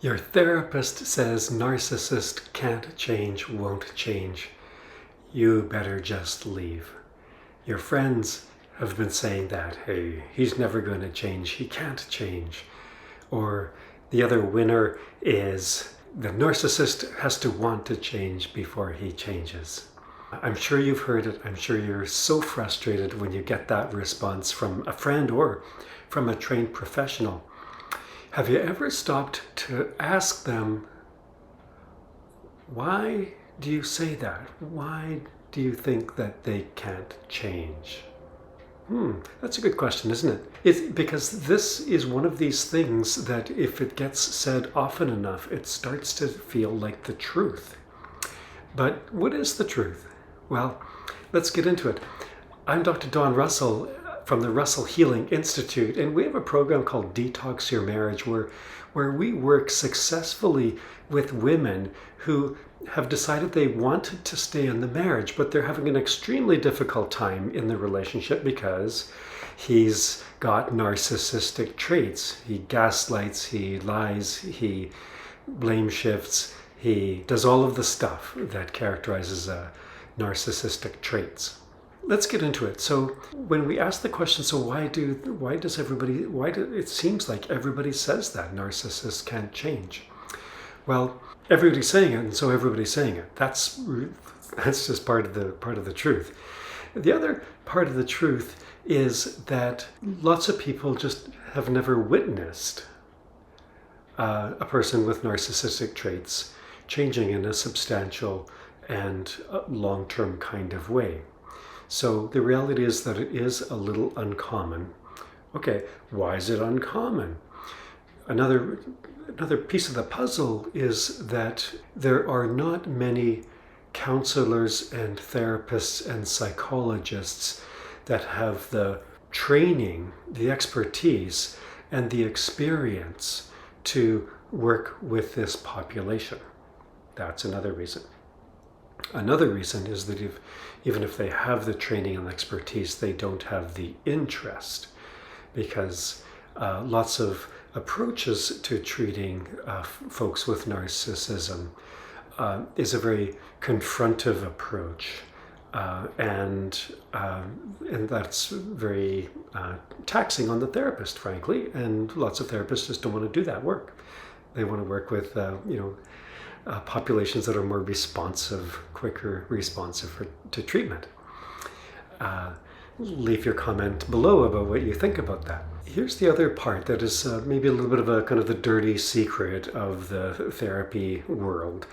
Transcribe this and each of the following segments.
Your therapist says narcissist can't change, won't change. You better just leave. Your friends have been saying that, hey, he's never going to change, he can't change. Or the other winner is the narcissist has to want to change before he changes. I'm sure you've heard it. I'm sure you're so frustrated when you get that response from a friend or from a trained professional. Have you ever stopped to ask them, why do you say that? Why do you think that they can't change? That's a good question, isn't it? It's because this is one of these things that if it gets said often enough, it starts to feel like the truth. But what is the truth? Well, let's get into it. I'm Dr. Don Russell from the Russell Healing Institute, and we have a program called Detox Your Marriage where we work successfully with women who have decided they wanted to stay in the marriage, but they're having an extremely difficult time in the relationship because he's got narcissistic traits. He gaslights, he lies, he blame shifts, he does all of the stuff that characterizes narcissistic traits. Let's get into it. So when we ask the question, so why does everybody, it seems like everybody says that narcissists can't change. Well, everybody's saying it, and so everybody's saying it. That's just part of the truth. The other part of the truth is that lots of people just have never witnessed a person with narcissistic traits changing in a substantial and long-term kind of way. So the reality is that it is a little uncommon. Okay, why is it uncommon? Another piece of the puzzle is that there are not many counselors and therapists and psychologists that have the training, the expertise, and the experience to work with this population. That's another reason. Another reason is that even if they have the training and expertise, they don't have the interest, because lots of approaches to treating folks with narcissism is a very confrontive approach, and that's very taxing on the therapist, frankly. And lots of therapists just don't want to do that work. They want to work with populations that are more responsive, quicker responsive to treatment. Leave your comment below about what you think about that. Here's the other part that is maybe a little bit of a kind of the dirty secret of the therapy world.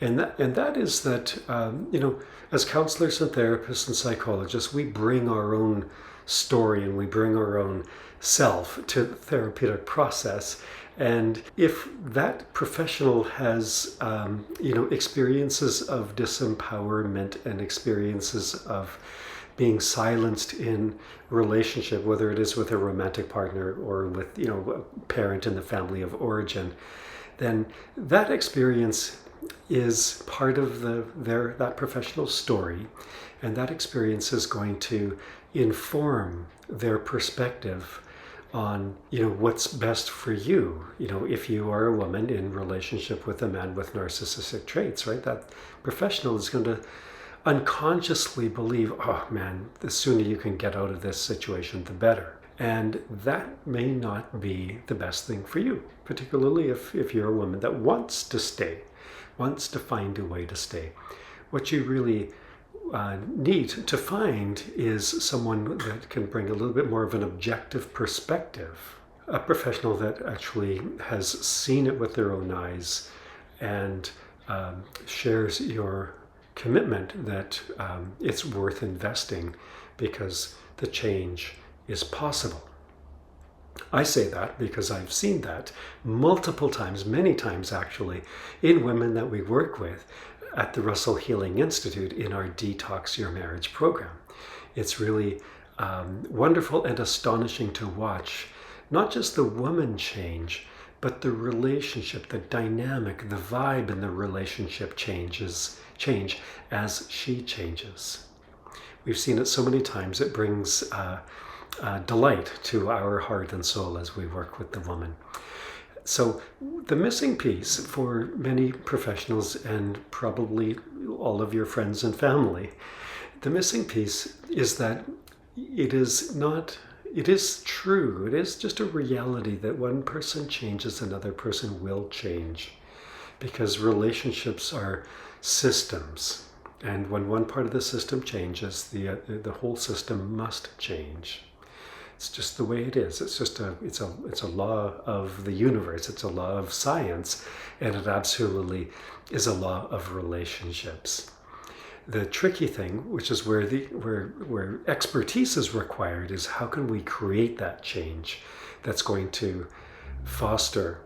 And that is that, as counselors and therapists and psychologists, we bring our own story and we bring our own self to the therapeutic process. And if that professional has, experiences of disempowerment and experiences of being silenced in relationship, whether it is with a romantic partner or with, a parent in the family of origin, then that experience is part of that professional's story, and that experience is going to inform their perspective on what's best for you. If you are a woman in relationship with a man with narcissistic traits, right, that professional is going to unconsciously believe, oh man, the sooner you can get out of this situation, the better. And that may not be the best thing for you, particularly if you're a woman that wants to stay, wants to find a way to stay. What you really need to find is someone that can bring a little bit more of an objective perspective, a professional that actually has seen it with their own eyes and shares your commitment that it's worth investing because the change is possible. I say that because I've seen that multiple times, many times actually, in women that we work with at the Russell Healing Institute in our Detox Your Marriage program. It's really wonderful and astonishing to watch not just the woman change, but the relationship, the dynamic, the vibe in the relationship change as she changes. We've seen it so many times. It brings delight to our heart and soul as we work with the woman. So the missing piece for many professionals and probably all of your friends and family, the missing piece is that it is true, it is just a reality that one person changes, another person will change. Because relationships are systems. And when one part of the system changes, the whole system must change. It's just the way it is. It's a law of the universe. It's a law of science, and it absolutely is a law of relationships. The tricky thing, which is where expertise is required, is how can we create that change that's going to foster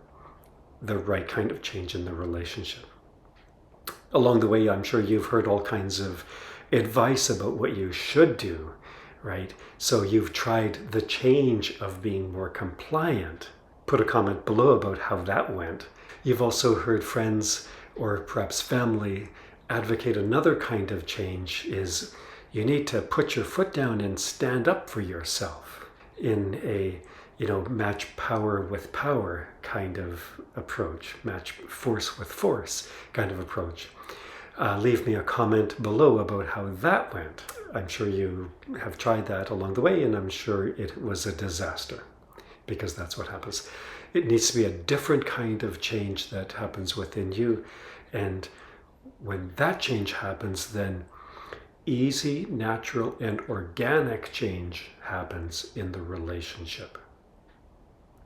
the right kind of change in the relationship. Along the way, I'm sure you've heard all kinds of advice about what you should do, right? So you've tried the change of being more compliant. Put a comment below about how that went. You've also heard friends or perhaps family advocate another kind of change is you need to put your foot down and stand up for yourself in a match power with power kind of approach, match force with force kind of approach. Leave me a comment below about how that went. I'm sure you have tried that along the way, and I'm sure it was a disaster, because that's what happens. It needs to be a different kind of change that happens within you, and when that change happens, then easy, natural, and organic change happens in the relationship.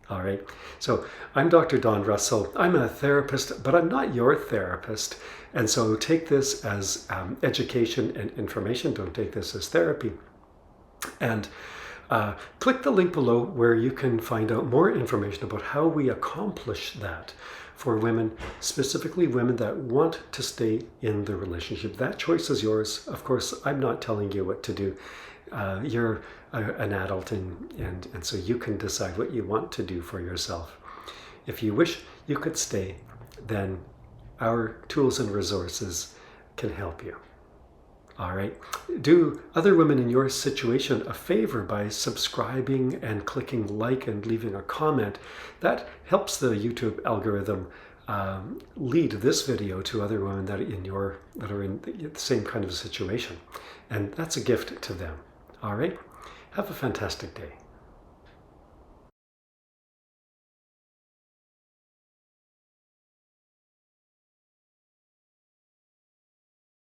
All right, so I'm Dr. Don Russell. I'm a therapist, but I'm not your therapist. And so take this as education and information. Don't take this as therapy. And click the link below where you can find out more information about how we accomplish that for women, specifically women that want to stay in the relationship. That choice is yours. Of course, I'm not telling you what to do. You're an adult, and so you can decide what you want to do for yourself. If you wish you could stay, then our tools and resources can help you. All right. Do other women in your situation a favor by subscribing and clicking like and leaving a comment. That helps the YouTube algorithm lead this video to other women that are in the same kind of situation. And that's a gift to them. All right. Have a fantastic day.